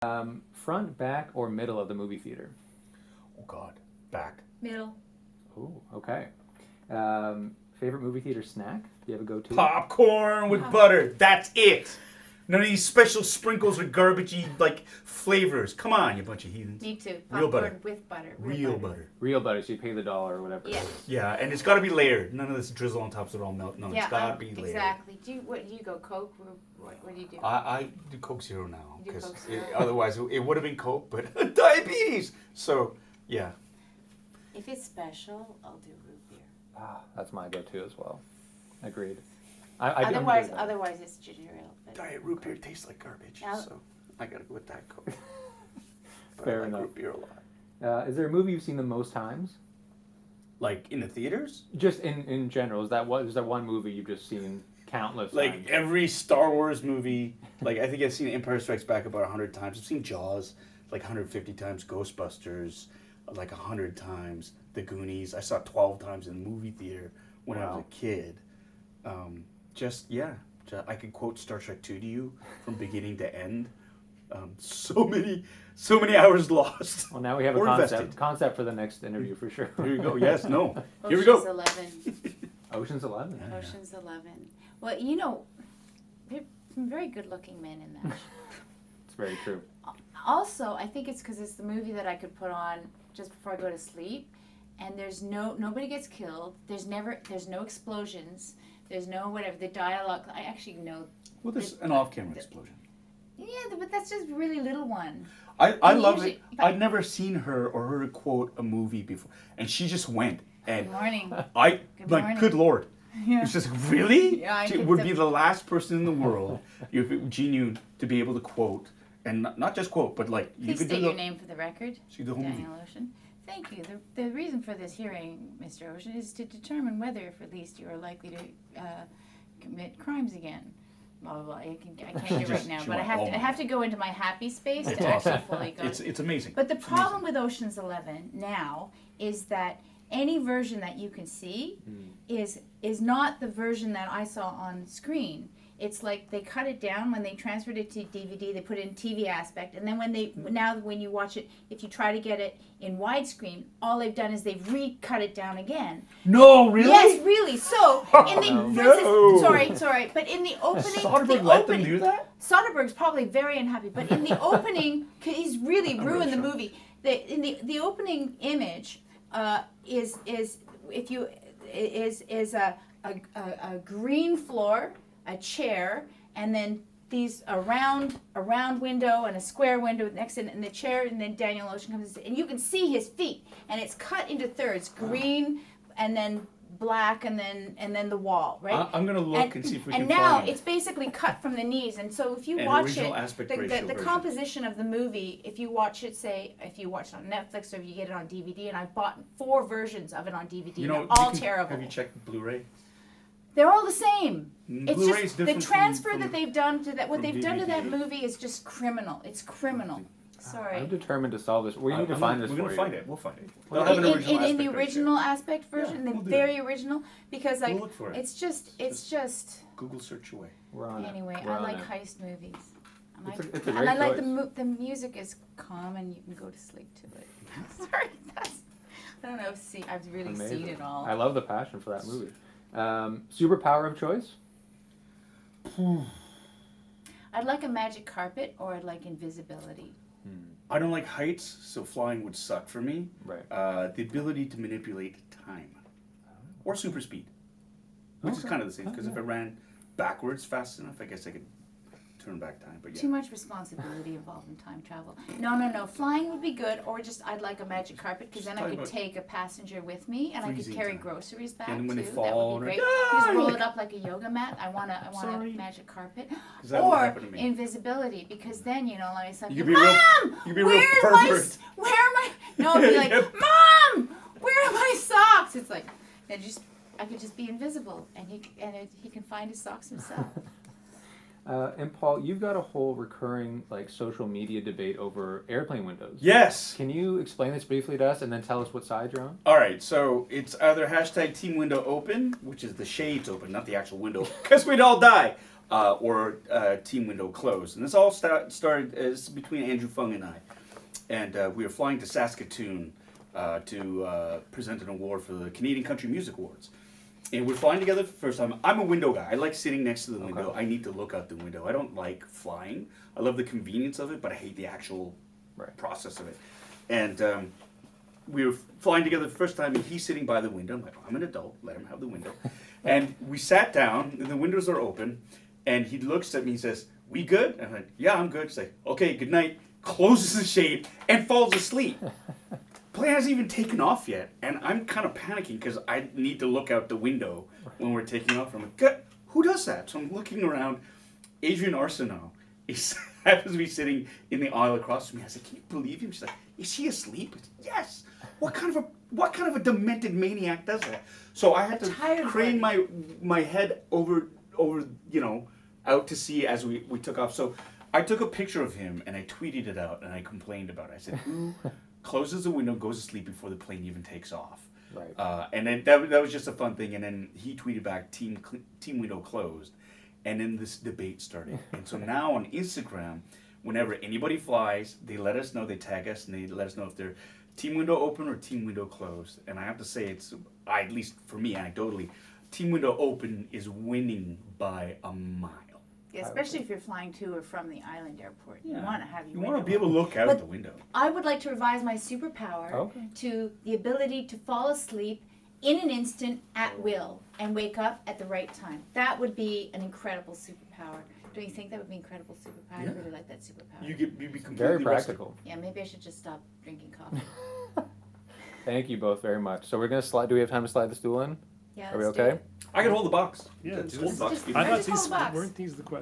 Front, back, or middle of the movie theater? Oh God, back. Middle. Ooh, okay. Favorite movie theater snack? Do you have a go-to? Popcorn with butter. That's it. None of these special sprinkles or garbagey like flavors. Come on, you bunch of heathens. Me too. Real Popcorn butter. with butter. Real butter. Real butter, so you pay the dollar or whatever. Yeah. Yeah, and it's got to be layered. None of this drizzle on top so it all melt. No, Yeah, it's got to be layered. exactly. What do you go? Coke? What do you do? I do Coke Zero now You do because Coke Zero? otherwise it would have been Coke, but diabetes. So yeah. If it's special, I'll do root beer. That's my go-to as well. Agreed. Otherwise it's ginger ale. But Diet root beer tastes like garbage, Now- so I gotta go with Diet Coke. But Fair I like enough. root beer a lot. Is there a movie you've seen the most times? Like in the theaters? Just in general, is there one movie you've just seen countless Like times? every Star Wars movie, like I think I've seen Empire Strikes Back about 100 times. I've seen Jaws like 150 times, Ghostbusters like 100 times, The Goonies I saw 12 times in the movie theater when I was a kid. I could quote Star Trek 2 to you from beginning to end. So many hours lost. Well, now we have a Or concept for the next interview for sure. Here you go. Yes, no. Here we Ocean's go. 11. Ocean's 11. Yeah. Ocean's 11. Well, you know, there's some very good-looking men in that. It's very true. Also, I think it's because it's the movie that I could put on just before I go to sleep, and nobody gets killed. There's no explosions. There's no whatever. The dialogue, I actually know. Well, there's an off-camera explosion. Yeah, but that's just a really little one. I And love usually- it. I'd never seen her or heard her quote a movie before, and she just went. And Good morning. Good morning. Lord. Yeah. It's just like, really? Yeah, I She think would so. be the last person in the world, if she knew, to be able to quote, and not just quote, but like you Please could state do your the, name for the record. see the whole movie. Daniel Ocean. Thank you. The reason for this hearing, Mr. Ocean, is to determine whether, if at least, you are likely to commit crimes again. Blah blah blah. I can't do it right now, She but I went all have to go into my happy space It's to actually awesome. fully go. It's amazing. But the It's problem with Ocean's 11 now is that any version that you can see is not the version that I saw on screen. It's like they cut it down when they transferred it to DVD. They put it in TV aspect, and then when you watch it, if you try to get it in widescreen, all they've done is they've recut it down again. No, really? Yes, really. So in the No. for instance, sorry, but in the opening, Soderbergh let them do that? Soderbergh's probably very unhappy, but in the opening, he's really I'm ruined really the shocked. movie. The opening image is a green floor, a chair, and then a round window and a square window next to it, and the chair, and then Daniel Ocean comes in, and you can see his feet, and it's cut into thirds, green, and then black, and then the wall, right? I'm gonna look and see if we can And now find. it's basically cut from the knees, and so if you An watch original it, aspect the ratio version. composition of the movie, if you watch it, if you watch it on Netflix or if you get it on DVD, and I've bought 4 versions of it on DVD, You know, they're all you can- terrible. Have you checked Blu-ray? They're all the same. It's Blu-ray's just the different transfer from that they've done to that. What from they've done to that DVD. movie is just criminal. It's criminal. Sorry. I'm determined to solve this. We need to find this We're for gonna you. find it. We'll find it. Well, They'll have an in original the aspect ratio. original aspect version, Yeah, the we'll do very original, because like We'll look for it. it's just. Google search away. We're on Anyway, it. We're I on like it. heist movies. It's a and great I like choice. the music is calm and you can go to sleep to it. Sorry, I don't know. I've really seen Amazing. it all. I love the passion for that movie. Superpower of choice? I'd like a magic carpet, or I'd like invisibility. I don't like heights, so flying would suck for me. Right. The ability to manipulate time. Or super speed. Which is Okay. kind of the same, because Oh, if I ran backwards fast enough, I guess I could turn back time. But Too yeah. much responsibility involved in time travel. No. Flying would be good, or I'd like a magic carpet, because then I Talking could about take a passenger with me, and I could freezing carry time. groceries back And when too. they That fall, would be and great. like, Just "Ah!" roll you're it up like a yoga mat. I want Sorry. a magic carpet, 'Cause that would or happen to me. invisibility, because then like something. You could be real- Mom, you could be real where's my pervert. where are my? No, I'd be like, Yep. Mom, where are my socks? It's like, I could just be invisible, and he can find his socks himself. And Paul, you've got a whole recurring social media debate over airplane windows. Yes! Can you explain this briefly to us and then tell us what side you're on? Alright, so it's either hashtag team window open, which is the shades open, not the actual window, because we'd all die. or team window closed. And this all started as between Andrew Fung and I. And we were flying to Saskatoon to present an award for the Canadian Country Music Awards. And we're flying together for the first time. I'm a window guy. I like sitting next to the window. I need to look out the window. I don't like flying. I love the convenience of it, but I hate the actual process of it. And we were flying together the first time, and he's sitting by the window. I'm like, I'm an adult. Let him have the window. And we sat down, and the windows are open. And he looks at me and says, "We good?" And I'm like, "Yeah, I'm good." He's like, "Okay, good night." Closes the shade and falls asleep. Plane hasn't even taken off yet, and I'm kind of panicking because I need to look out the window when we're taking off. I'm like, "God, who does that?" So I'm looking around. Adrian Arsenault happens to be sitting in the aisle across from me. I said, "Can you believe him?" She's like, "Is he asleep?" I said, "Yes." What kind of a demented maniac does that? So I had to crane my head over out to sea as we took off. So I took a picture of him and I tweeted it out and I complained about it. I said, "Who closes the window, goes to sleep before the plane even takes off?" Right. And then that was just a fun thing. And then he tweeted back, team window closed. And then this debate started. And so now on Instagram, whenever anybody flies, they let us know, they tag us, and they let us know if they're team window open or team window closed. And I have to say, at least for me, anecdotally, team window open is winning by a mile. Yeah, especially if you're flying to or from the island airport. You want to have your You want to window be able to look out But the window. I would like to revise my superpower to the ability to fall asleep in an instant at will and wake up at the right time. That would be an incredible superpower. Don't you think that would be an incredible superpower? Yeah. I really like that superpower. You'd be completely Very practical. Yeah, maybe I should just stop drinking coffee. Thank you both very much. So we're gonna slide. Do we have time to slide the stool in? Yeah, Are we let's do okay? it. I can hold the box. Yeah, Just do hold it. the box. Just- I I thought just hold these the box. weren't these the questions.